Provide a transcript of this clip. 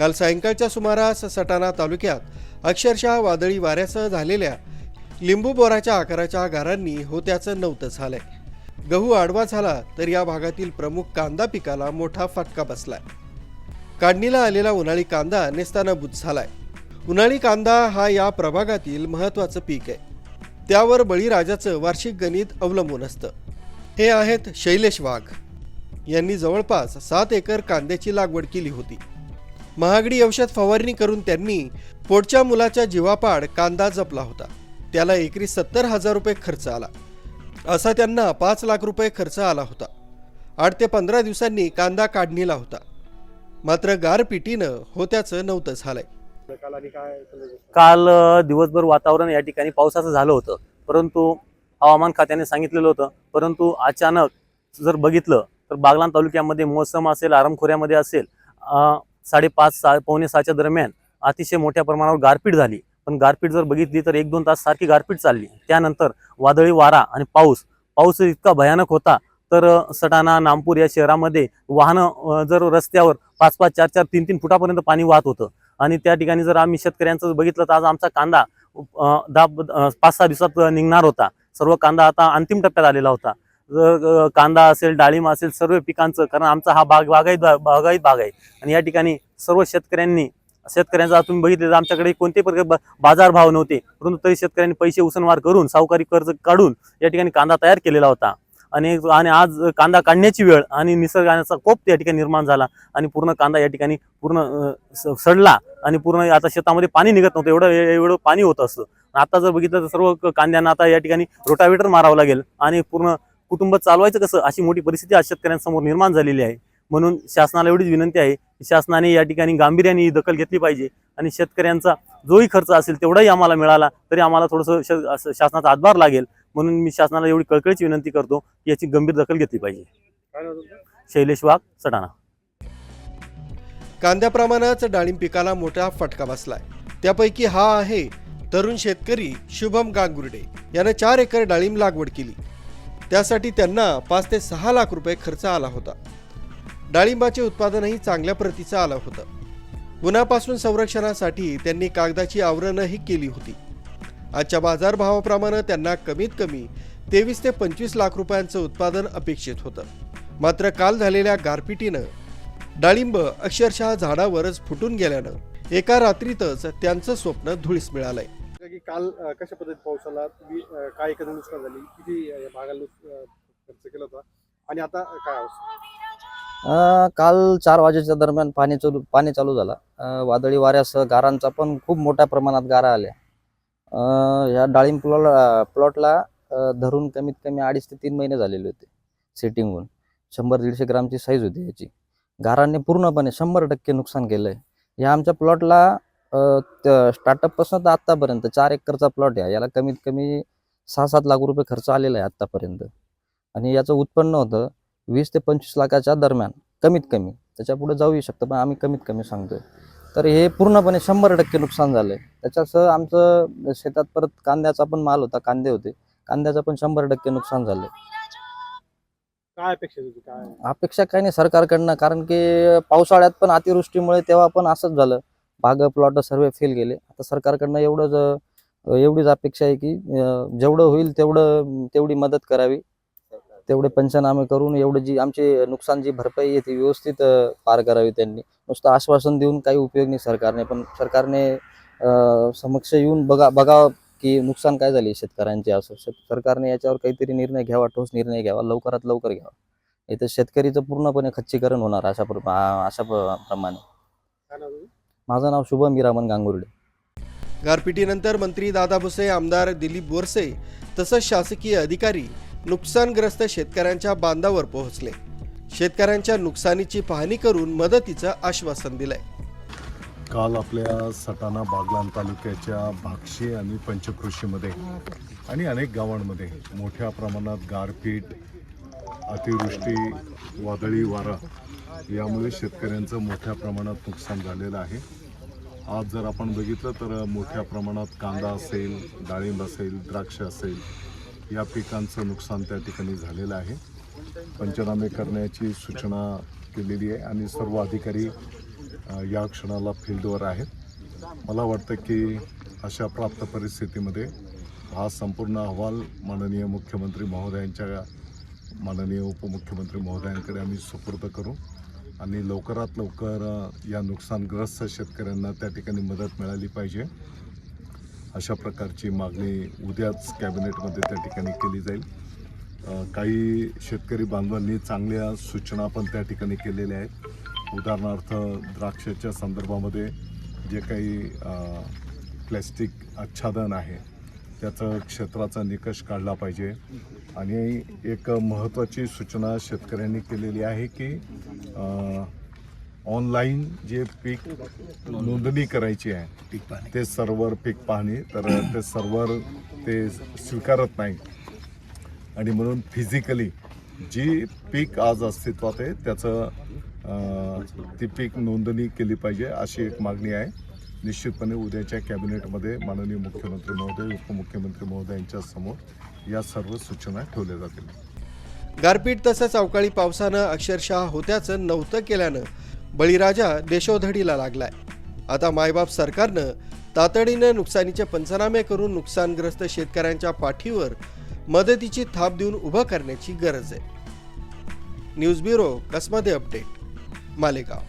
काल सायंकाळच्या सुमारास सटाणा तालुक्यात अक्षरशः वादळी वाऱ्यासह झालेल्या लिंबू बोराच्या आकाराच्या गारांनी होत्याचं नव्हतं झालंय। गहू आडवा झाला तर या भागातील प्रमुख कांदा पिकाला मोठा फटका बसलाय। काढणीला आलेला उन्हाळी कांदा नेस्तानाबूत झालाय। उन्हाळी कांदा हा या प्रभागातील महत्त्वाचं पीक आहे। त्यावर बळीराजाचं वार्षिक गणित अवलंबून असतं। हे आहेत शैलेश वाघ यांनी जवळपास 7 एकर कांद्याची लागवड केली होती। महागडी औषध फवारणी करून त्यांनी पोटच्या मुलाच्या जीवापाड कांदा जपला होता। त्याला एकरी 70,000 रुपये खर्च आला। असा त्यांना 5 लाख रुपये खर्च आला होता। 8 ते 15 दिवसांनी कांदा काढणीला होता। मात्र गारपिटीनं होत्याचं नव्हतं झालंय। काल दिवसभर वातावरण या ठिकाणी पावसाचं झालं होतं, परंतु हवामान खात्याने सांगितलेलं होतं, परंतु अचानक जर बघितलं तर बागलाण तालुक्यामध्ये मोसम असेल, आरामखोऱ्यामध्ये असेल 5:30 पावणे 6च्या दरम्यान अतिशय मोठ्या प्रमाणावर गारपीट झाली। पण गारपीट जर बघितली तर 1-2 तास सारखी गारपीट चालली। त्यानंतर वादळी वारा आणि पाऊस इतका भयानक होता तर सटाणा नामपूर या शहरामध्ये वाहनं जर रस्त्यावर 5-5, 4-4, 3-3 फुटापर्यंत पाणी वाहत होतं। आणि त्या ठिकाणी जर आम्ही शेतकऱ्यांचं बघितलं तर आज आमचा कांदा 5-6 दिवसात निघणार होता। सर्व कांदा आता अंतिम टप्प्यात आलेला होता। कांदा असेल, डाळिंब असेल, सर्व पिकांचं, कारण आमचा हा बागायत भाग आहे आणि या ठिकाणी सर्व शेतकऱ्यांचा तुम्ही बघितलं तर आमच्याकडे कोणतेही प्रकार बाजार भाव नव्हते, परंतु तरी शेतकऱ्यांनी पैसे उसनवार करून सावकारी कर्ज काढून या ठिकाणी कांदा तयार केलेला होता। आणि आज कांदा काढण्याची वेळ आणि निसर्गाचा कोप त्या ठिकाणी निर्माण झाला आणि पूर्ण कांदा या ठिकाणी पूर्ण सडला आणि पूर्ण आता शेतामध्ये पाणी निघत नव्हतं, एवढं पाणी होतं असतं। आता जर बघितलं तर सर्व कांद्यांना आता या ठिकाणी रोटावेटर मारावं लागेल आणि पूर्ण कुटुंब चालवायचं कसं अशी मोठी परिस्थिती आज शेतकऱ्यांसमोर निर्माण झालेली आहे। म्हणून शासनाला एवढीच विनंती आहे की शासनाने या ठिकाणी गांभीर्याने दखल घेतली पाहिजे आणि शेतकऱ्यांचा जोही खर्च असेल तेवढाही आम्हाला मिळाला तरी आम्हाला थोडंसं शासनाचा हातभार लागेल। म्हणून मी शासनाला एवढी कळकळीची विनंती करतो की याची गंभीर दखल घेतली पाहिजे। शैलेश वाघ, सटाणा। कांद्याप्रमाणेच डाळिंब पिकाला मोठा फटका बसलाय। त्यापैकी हा आहे तरुण शेतकरी शुभम गांगुर्डे याने 4 एकर डाळिंब लागवड केली। त्यासाठी त्यांना 5 ते 6 लाख रुपये खर्च आला होता। डाळिंबाचे उत्पादनही चांगल्या प्रतीचं आलं होतं। उन्हापासून संरक्षणासाठी त्यांनी कागदाची आवरणही केली होती। आजच्या बाजारभावाप्रमाणे त्यांना कमीत कमी 23 ते 25 लाख रुपयांचं उत्पादन अपेक्षित होतं। मात्र काल झालेल्या गारपिटीनं डाळिंब अक्षरशः झाडावरच फुटून गेल्यानं एका रात्रीतच त्यांचं स्वप्न धुळीस मिळालंय। काल कशा पद्धतीत पाऊस आला, तुम्ही काय एकंदर नुकसान झाली, किती भागाला खर्च केला होता आणि आता काय अवस्था? काल 4 वाजेच्या दरम्यान पाणी चालू झाला। वादळी वाऱ्यासह गारांचा पण खूप मोठ्या प्रमाणात गारा आल्या। या डाळिंब प्लॉटला धरून कमीत कमी 2.5 ते 3 महिने झालेले होते सेटिंग होऊन। 100-150 ग्रामची साईज होती याची। गारांनी पूर्णपणे 100% नुकसान केलंय। या आमच्या प्लॉटला स्टार्टअप पासून तर आतापर्यंत 4 एकरचा प्लॉट आहे। याला कमीत कमी 6-7 लाख रुपये खर्च आलेला आहे आतापर्यंत आणि याचं उत्पन्न होतं 20 ते 25 लाखाच्या दरम्यान कमीत कमी। त्याच्या पुढे जाऊही शकतं पण आम्ही कमीत कमी सांगतोय। तर हे पूर्णपणे 100% नुकसान झालंय। त्याच्यासह आमचं शेतात परत कांद्याचा पण माल होता, कांदे होते, कांद्याचं पण 100% नुकसान झालंय। काय अपेक्षा होती? काय अपेक्षा काही नाही सरकारकडनं, कारण की पावसाळ्यात पण अतिवृष्टीमुळे तेव्हा पण असंच झालं, बाग प्लॉट सर्व फेल गेले। आता सरकारकडनं एवढीच अपेक्षा आहे की जेवढं होईल तेवढी मदत करावी, तेवढे पंचनामे करून जी आमची नुकसानची भरपाई आहे ती व्यवस्थित पार करावी त्यांनी। नुसतं आश्वासन देऊन काही उपयोग नाही सरकारने, पण सरकारने समक्ष येऊन बघावं की नुकसान काय झाले शेतकऱ्यांचे। असं सरकारने याच्यावर काहीतरी निर्णय घ्यावा, ठोस निर्णय घ्यावा, लवकरात लवकर घ्यावा। इथं शेतकरीचं पूर्णपणे खच्चीकरण होणार अशा प्रमाणे। माझं नाव शुभम गांगुर्डे। गारपिटीनंतर मंत्री दादा भुसे, आमदार दिलीप बोरसे तसंच शासकीय अधिकारी नुकसानग्रस्त शेतकऱ्यांच्या बांधावर पोहोचले। शेतकऱ्यांच्या नुकसानीची पाहणी करून मदतीचं आश्वासन दिलंय। काल आपल्या सटाणा बागलाण तालुक्याच्या भाक्षी आणि पंचकृषीमध्ये आणि अनेक गावांमध्ये मोठ्या प्रमाणात गारपीट, अतिवृष्टी, वादळी वारा यामुळे शेतकऱ्यांचं मोठ्या प्रमाणात नुकसान झालेलं आहे। आज जर आपण बघितलं तर मोठ्या प्रमाणात कांदा असेल, डाळिंब असेल, द्राक्ष असेल या पिकांचं नुकसान त्या ठिकाणी झालेलं आहे। पंचनामे करण्याची सूचना केलेली आहे आणि सर्व अधिकारी या क्षणाला फील्डवर आहेत. मला वाटतं की अशा प्राप्त परिस्थितीमध्ये हा संपूर्ण अहवाल माननीय मुख्यमंत्री महोदयांच्या माननीय उपमुख्यमंत्री महोदयांकडे आम्ही सुपूर्द करू आणि लवकरात लवकर या नुकसानग्रस्त शेतकऱ्यांना त्या ठिकाणी मदत मिळाली पाहिजे अशा प्रकारची मागणी उद्याच कॅबिनेटमध्ये त्या ठिकाणी केली जाईल. काही शेतकरी बांधवांनी चांगल्या सूचना पण त्या ठिकाणी केलेल्या आहेत. उदाहरणार्थ द्राक्षाच्या संदर्भामध्ये जे काही प्लॅस्टिक आच्छादन आहे त्याचं क्षेत्राचा निकष काढला पाहिजे आणि एक महत्त्वाची सूचना शेतकऱ्यांनी केलेली आहे की ऑनलाईन जे पीक नोंदणी करायची आहे ते सर्व्हर पीक पाहणी तर ते सर्व्हर ते स्वीकारत नाही आणि म्हणून फिजिकली जी पीक आज अस्तित्वात आहे त्याचं ती पीक नोंदणी केली पाहिजे अशी एक मागणी आहे. निश्चितपणे उद्याच्या कॅबिनेटमध्ये माननीय मुख्यमंत्री महोदय उपमुख्यमंत्री महोदयांच्या समोर या सर्व सूचना ठेवल्या जातील. गारपीट तसंच अवकाळी पावसानं अक्षरशः होत्याचं नव्हतं केल्यानं बळीराजा देशोधडीला लागलाय. आता मायबाप सरकारनं तातडीनं नुकसानीचे पंचनामे करून नुकसानग्रस्त शेतकऱ्यांच्या पाठीवर मदतीची थाप देऊन उभं करण्याची गरज आहे. न्यूज ब्युरो कसमध्ये अपडेट, मालेगाव.